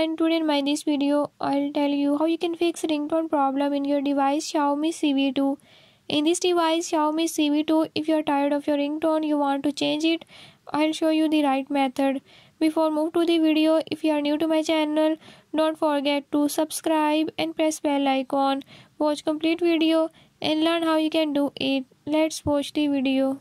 everyone, today in this video I'll tell you how you can fix ringtone problem in your device Xiaomi Civi 2. In this device Xiaomi Civi 2, if you are tired of your ringtone, you want to change it, I'll show you the right method. Before move to the video, if you are new to my channel, don't forget to subscribe and press bell icon. Watch complete video and learn how you can do it. Let's watch the video.